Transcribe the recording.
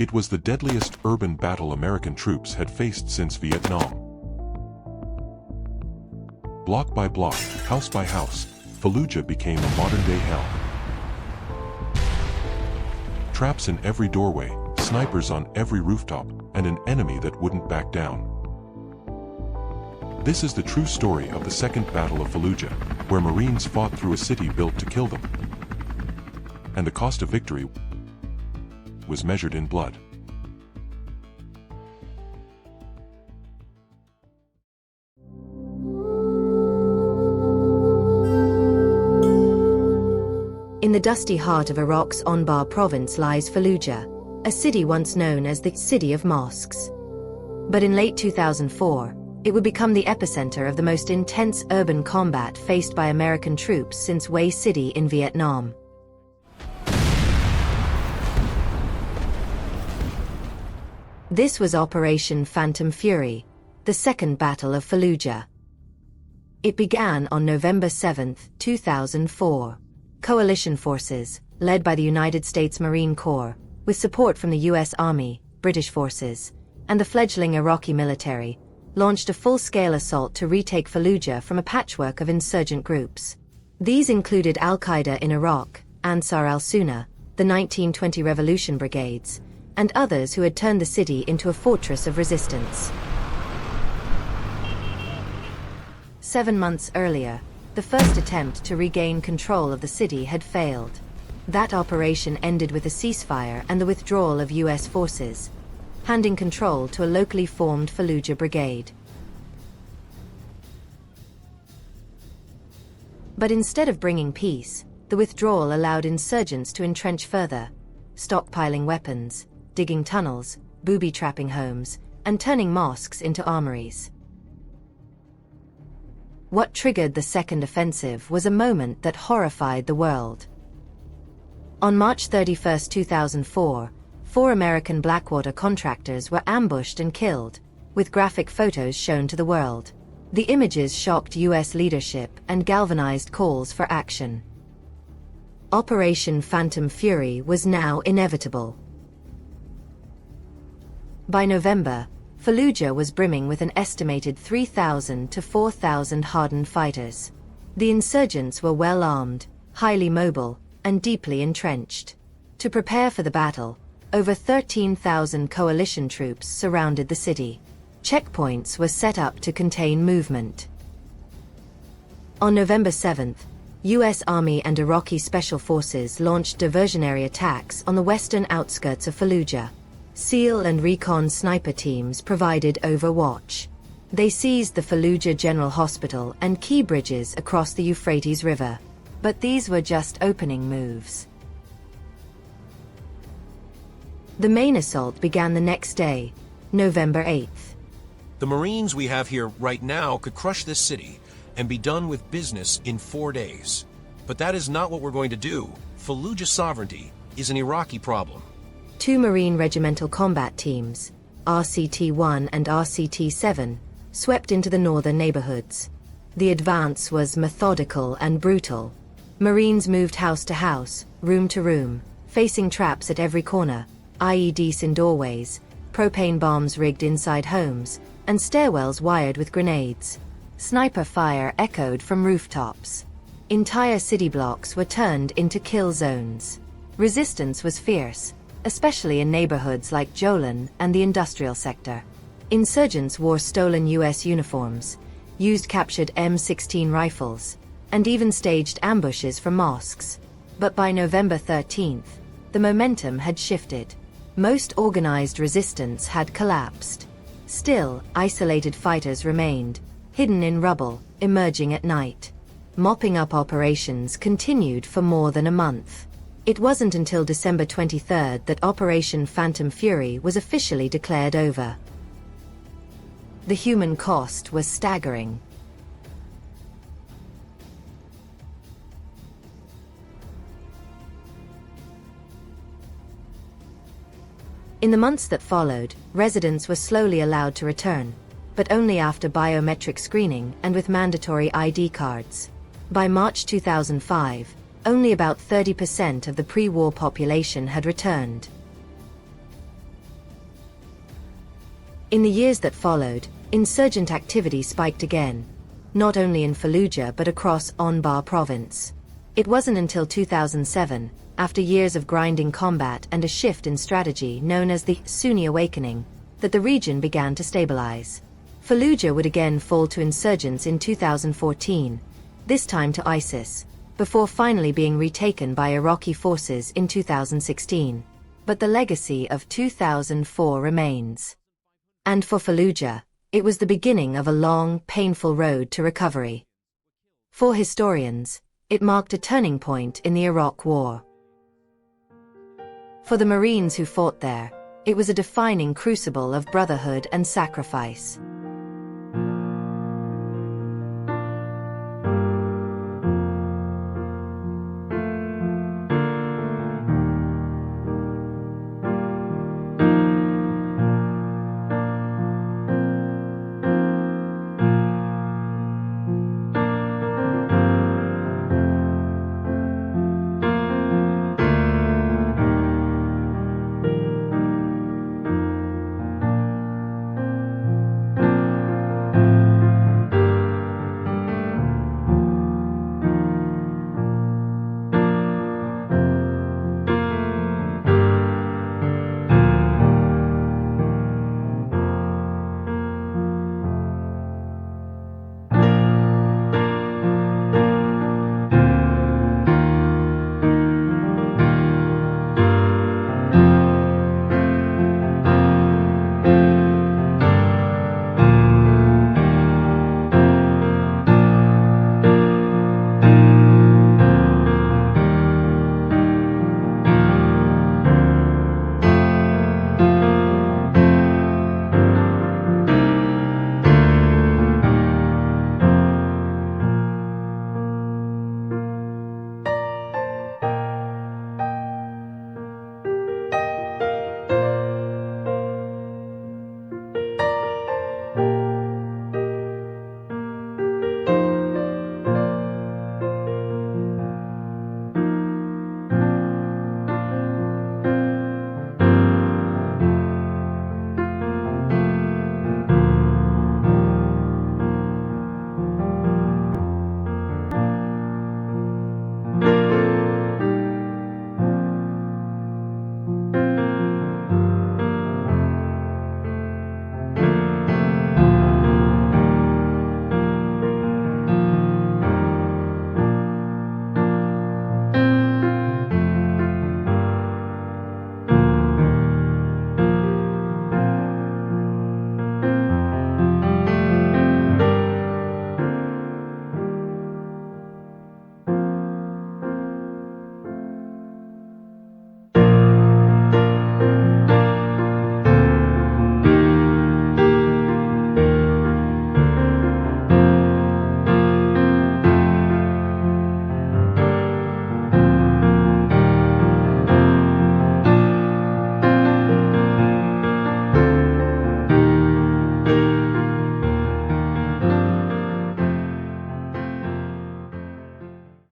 It was the deadliest urban battle American troops had faced since Vietnam. Block by block, house by house, Fallujah became a modern-day hell. Traps in every doorway, snipers on every rooftop, and an enemy that wouldn't back down. This is the true story of the Second Battle of Fallujah, where Marines fought through a city built to kill them. And the cost of victory was measured in blood. In the dusty heart of Iraq's Anbar province lies Fallujah, a city once known as the City of Mosques. But in late 2004, it would become the epicenter of the most intense urban combat faced by American troops since Hue City in Vietnam. This was Operation Phantom Fury, the Second Battle of Fallujah. It began on November 7, 2004. Coalition forces, led by the United States Marine Corps, with support from the U.S. Army, British forces, and the fledgling Iraqi military, launched a full-scale assault to retake Fallujah from a patchwork of insurgent groups. These included Al-Qaeda in Iraq, Ansar al-Sunnah, the 1920 Revolution Brigades, and others who had turned the city into a fortress of resistance. 7 months earlier, the first attempt to regain control of the city had failed. That operation ended with a ceasefire and the withdrawal of U.S. forces, handing control to a locally formed Fallujah brigade. But instead of bringing peace, the withdrawal allowed insurgents to entrench further, stockpiling weapons, digging tunnels, booby-trapping homes, and turning mosques into armories. What triggered the second offensive was a moment that horrified the world. On March 31, 2004, 4 American Blackwater contractors were ambushed and killed, with graphic photos shown to the world. The images shocked U.S. leadership and galvanized calls for action. Operation Phantom Fury was now inevitable. By November, Fallujah was brimming with an estimated 3,000 to 4,000 hardened fighters. The insurgents were well armed, highly mobile, and deeply entrenched. To prepare for the battle, over 13,000 coalition troops surrounded the city. Checkpoints were set up to contain movement. On November 7th, U.S. Army and Iraqi Special Forces launched diversionary attacks on the western outskirts of Fallujah. SEAL and Recon sniper teams provided overwatch. They seized the Fallujah General Hospital and key bridges across the Euphrates River. But these were just opening moves. The main assault began the next day, November 8th. The Marines we have here right now could crush this city and be done with business in 4 days. But that is not what we're going to do. Fallujah sovereignty is an Iraqi problem. 2 Marine regimental combat teams, RCT-1 and RCT-7, swept into the northern neighborhoods. The advance was methodical and brutal. Marines moved house to house, room to room, facing traps at every corner, IEDs in doorways, propane bombs rigged inside homes, and stairwells wired with grenades. Sniper fire echoed from rooftops. Entire city blocks were turned into kill zones. Resistance was fierce, especially in neighborhoods like Jolan and the industrial sector. Insurgents wore stolen U.S. uniforms, used captured M16 rifles, and even staged ambushes from mosques. But by November 13th, the momentum had shifted. Most organized resistance had collapsed. Still, isolated fighters remained, hidden in rubble, emerging at night. Mopping up operations continued for more than a month. It wasn't until December 23rd that Operation Phantom Fury was officially declared over. The human cost was staggering. In the months that followed, residents were slowly allowed to return, but only after biometric screening and with mandatory ID cards. By March 2005, only about 30% of the pre-war population had returned. In the years that followed, insurgent activity spiked again, not only in Fallujah but across Anbar province. It wasn't until 2007, after years of grinding combat and a shift in strategy known as the Sunni Awakening, that the region began to stabilize. Fallujah would again fall to insurgents in 2014, this time to ISIS, before finally being retaken by Iraqi forces in 2016. But the legacy of 2004 remains. And for Fallujah, it was the beginning of a long, painful road to recovery. For historians, it marked a turning point in the Iraq War. For the Marines who fought there, it was a defining crucible of brotherhood and sacrifice.